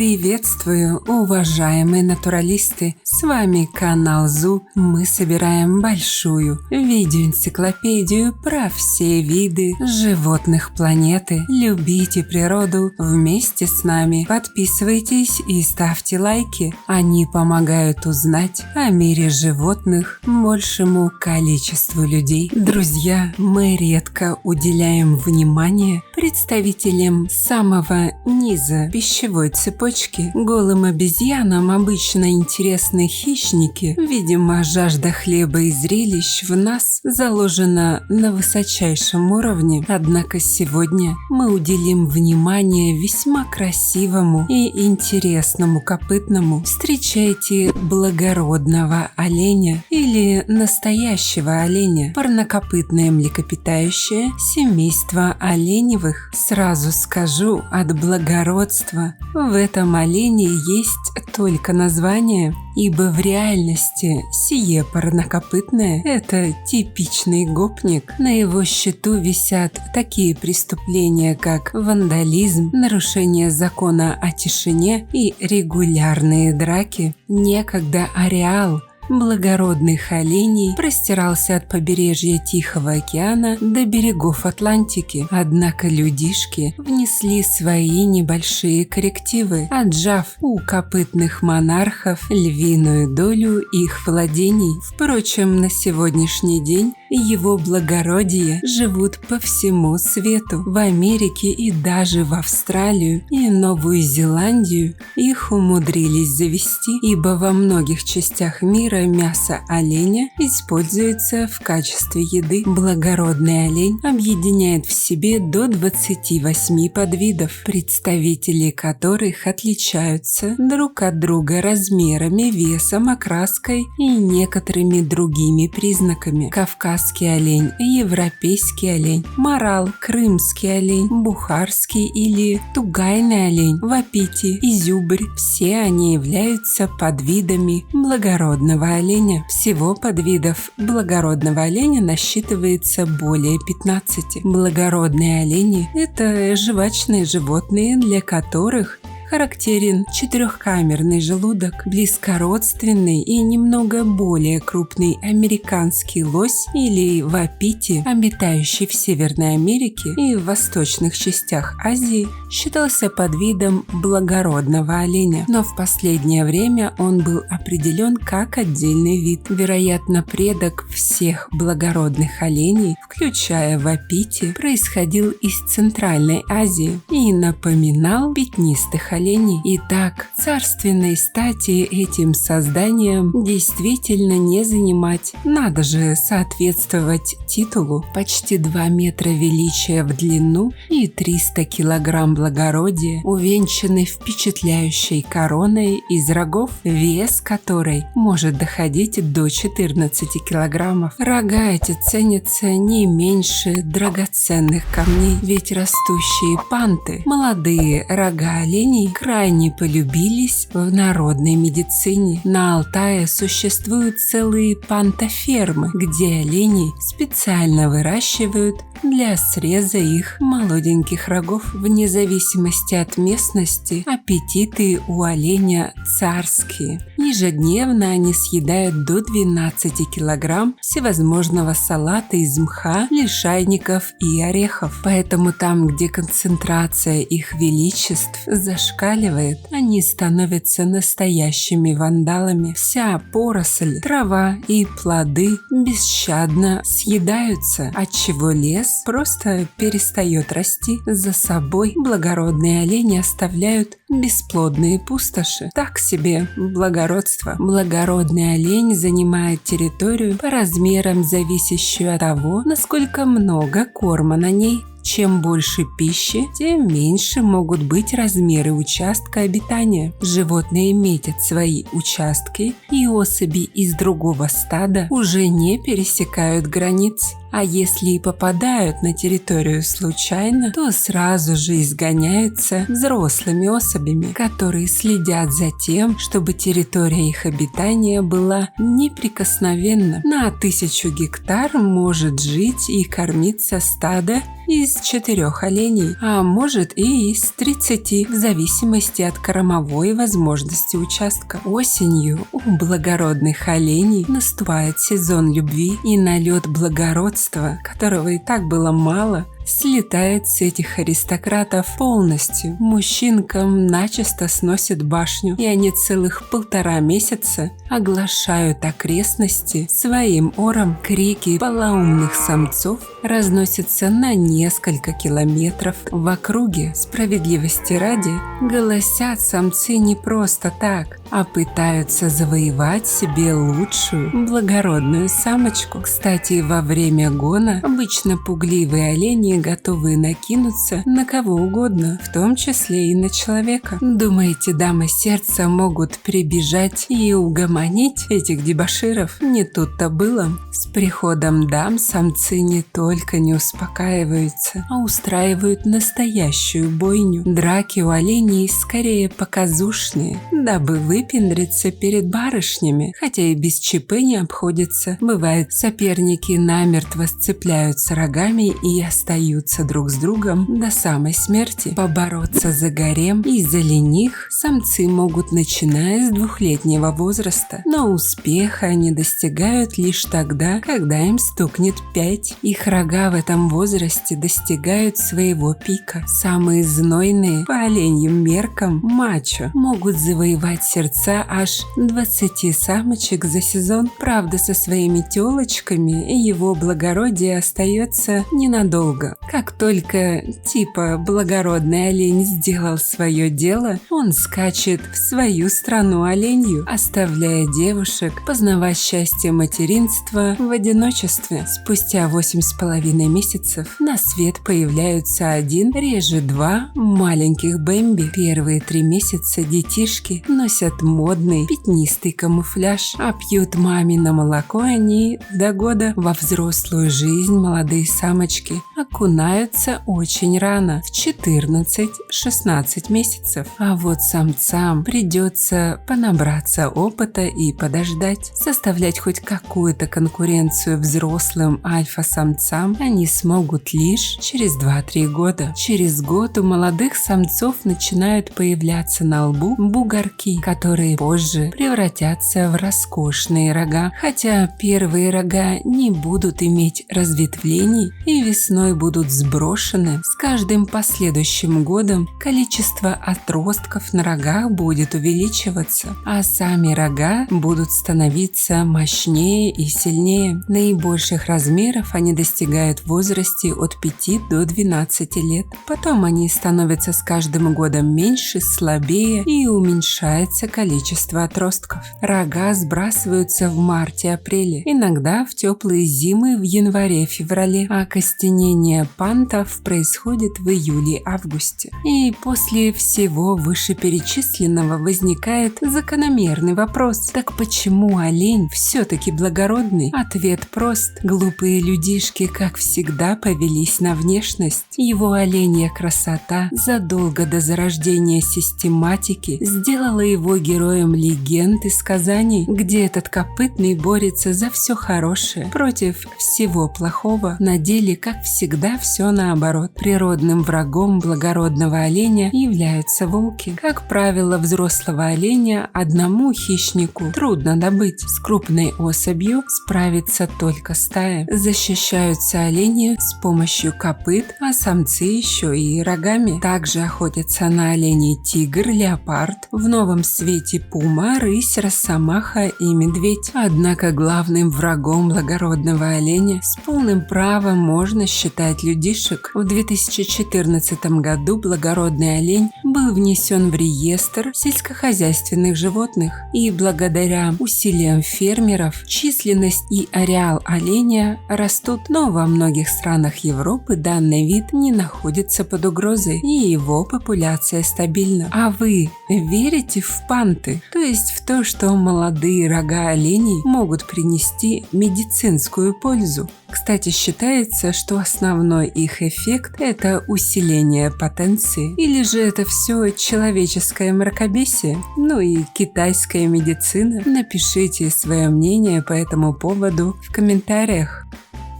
Приветствую, уважаемые натуралисты! С вами канал ЗУ. Мы собираем большую видеоэнциклопедию про все виды животных планеты. Любите природу вместе с нами. Подписывайтесь и ставьте лайки. Они помогают узнать о мире животных большему количеству людей. Друзья, мы редко уделяем внимание представителям самого низа пищевой цепочки. Голым обезьянам обычно интересны хищники. Видимо, жажда хлеба и зрелищ в нас заложена на высочайшем уровне. Однако сегодня мы уделим внимание весьма красивому и интересному копытному. Встречайте благородного оленя или настоящего оленя. Парнокопытное млекопитающее семейство оленевых. Сразу скажу, от благородства в этом олене есть только название, ибо в реальности сие парнокопытное – это типичный гопник. На его счету висят такие преступления, как вандализм, нарушение закона о тишине и регулярные драки. Некогда ареал благородных оленей простирался от побережья Тихого океана до берегов Атлантики. Однако людишки внесли свои небольшие коррективы, отжав у копытных монархов львиную долю их владений. Впрочем, на сегодняшний день его благородие живут по всему свету. В Америке и даже в Австралию и Новую Зеландию их умудрились завести, ибо во многих частях мира мясо оленя используется в качестве еды. Благородный олень объединяет в себе до 28 подвидов, представители которых отличаются друг от друга размерами, весом, окраской и некоторыми другими признаками. Кавказский олень, европейский олень, морал, крымский олень, бухарский или тугайный олень, вапити, изюбрь – все они являются подвидами благородного оленя. Всего подвидов благородного оленя насчитывается более 15. Благородные олени – это жвачные животные, для которых характерен четырехкамерный желудок, близкородственный и немного более крупный американский лось или вапити, обитающий в Северной Америке и в восточных частях Азии, считался подвидом благородного оленя, но в последнее время он был определен как отдельный вид. Вероятно, предок всех благородных оленей, включая вапити, происходил из Центральной Азии и напоминал пятнистых оленей. Итак, царственной стати этим созданием действительно не занимать. Надо же соответствовать титулу. Почти 2 метра величия в длину и 300 килограмм благородия, увенчанный впечатляющей короной из рогов, вес которой может доходить до 14 килограммов. Рога эти ценятся не меньше драгоценных камней, ведь растущие панты, молодые рога оленей, крайне полюбились в народной медицине. На Алтае существуют целые пантофермы, где оленей специально выращивают для среза их молоденьких рогов. Вне зависимости от местности, аппетиты у оленя царские. Ежедневно они съедают до 12 килограмм всевозможного салата из мха, лишайников и орехов. Поэтому там, где концентрация их величеств зашкаливает, они становятся настоящими вандалами. Вся поросль, трава и плоды бесщадно съедаются, отчего лес просто перестает расти. За собой благородные олени оставляют бесплодные пустоши. Так себе благородство. Благородный олень занимает территорию по размерам, зависящую от того, насколько много корма на ней. Чем больше пищи, тем меньше могут быть размеры участка обитания. Животные метят свои участки, и особи из другого стада уже не пересекают границ. А если и попадают на территорию случайно, то сразу же изгоняются взрослыми особями, которые следят за тем, чтобы территория их обитания была неприкосновенна. На 1000 гектар может жить и кормиться стадо из 4 оленей, а может и из 30, в зависимости от кормовой возможности участка. Осенью у благородных оленей наступает сезон любви, и налет благородства, которого и так было мало, слетает с этих аристократов полностью. Мужчинкам начисто сносят башню, и они целых 1,5 месяца оглашают окрестности своим ором. Крики полоумных самцов разносятся на несколько километров в округе. Справедливости ради, голосят самцы не просто так, а пытаются завоевать себе лучшую благородную самочку. Кстати, во время гона обычно пугливые олени готовы накинуться на кого угодно, в том числе и на человека. Думаете, дамы сердца могут прибежать и угомонить этих дебоширов? Не тут-то было. С приходом дам самцы не только не успокаиваются, а устраивают настоящую бойню. Драки у оленей скорее показушные, дабы выпендриться перед барышнями, хотя и без ЧП не обходится. Бывает, соперники намертво сцепляются рогами и остаются друг с другом до самой смерти. Побороться за гарем из-за них самцы могут, начиная с 2-летнего возраста, но успеха они достигают лишь тогда, когда им стукнет 5. Их рога в этом возрасте достигают своего пика. Самые знойные по оленьим меркам мачо могут завоевать сердца аж 20 самочек за сезон. Правда, со своими телочками его благородие остается ненадолго. Как только типа благородный олень сделал свое дело, он скачет в свою страну оленью, оставляя девушек познавать счастье материнства в одиночестве. Спустя 8,5 месяцев на свет появляются 1, реже 2 маленьких бэмби. Первые 3 месяца детишки носят модный пятнистый камуфляж, а пьют мамино молоко они до года. Во взрослую жизнь молодые самочки окунаются очень рано, в 14-16 месяцев. А вот самцам придется понабраться опыта и подождать. Составлять хоть какую-то конкуренцию взрослым альфа-самцам они смогут лишь через 2-3 года. Через год у молодых самцов начинают появляться на лбу бугорки, которые позже превратятся в роскошные рога. Хотя первые рога не будут иметь разветвлений и весной будут сброшены, с каждым последующим годом количество отростков на рогах будет увеличиваться, а сами рога будут становиться мощнее и сильнее. Наибольших размеров они достигают в возрасте от 5 до 12 лет. Потом они становятся с каждым годом меньше, слабее и уменьшается количество отростков. Рога сбрасываются в марте-апреле, иногда в теплые зимы в январе-феврале, а костенение пантов происходит в июле-августе. И после всего вышеперечисленного возникает закономерный вопрос: так почему олень все-таки благородный? Ответ прост. Глупые людишки, как всегда, повелись на внешность. Его оленья красота задолго до зарождения систематики сделала его героем легенд и сказаний, где этот копытный борется за все хорошее против всего плохого. На деле, как всегда, все наоборот. Природным врагом благородного оленя являются волки. Как правило, взрослого оленя одному хищнику трудно добыть. С крупной особью справится только стая. Защищаются олени с помощью копыт, а самцы еще и рогами. Также охотятся на оленей тигр, леопард, в новом свете пума, рысь, росомаха и медведь. Однако главным врагом благородного оленя с полным правом можно считать напугать людишек, в 2014 году благородный олень был внесен в реестр сельскохозяйственных животных, и благодаря усилиям фермеров численность и ареал оленя растут, но во многих странах Европы данный вид не находится под угрозой, и его популяция стабильна. А вы верите в панты, то есть в то, что молодые рога оленей могут принести медицинскую пользу? Кстати, считается, что основной их эффект – это усиление потенции. Или же это все человеческое мракобесие? Ну и китайская медицина? Напишите свое мнение по этому поводу в комментариях.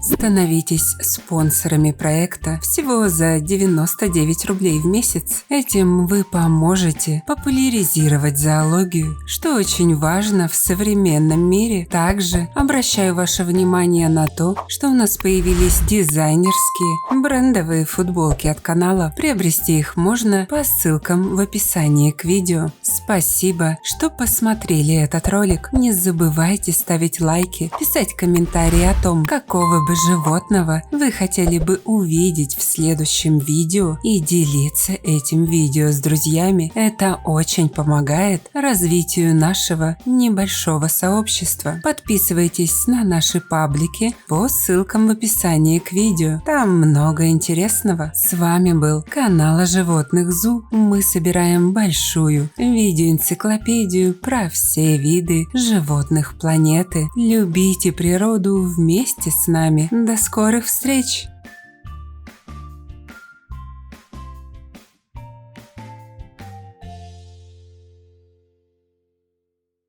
Становитесь спонсорами проекта всего за 99 рублей в месяц. Этим вы поможете популяризировать зоологию, что очень важно в современном мире. Также обращаю ваше внимание на то, что у нас появились дизайнерские брендовые футболки от канала. Приобрести их можно по ссылкам в описании к видео. Спасибо, что посмотрели этот ролик. Не забывайте ставить лайки, писать комментарии о том, какого бы животного вы хотели бы увидеть в следующем видео, и делиться этим видео с друзьями. Это очень помогает развитию нашего небольшого сообщества. Подписывайтесь на наши паблики по ссылкам в описании к видео. Там много интересного. С вами был канал о животных ЗУ. Мы собираем большую видеоэнциклопедию про все виды животных планеты. Любите природу вместе с нами. До скорых встреч!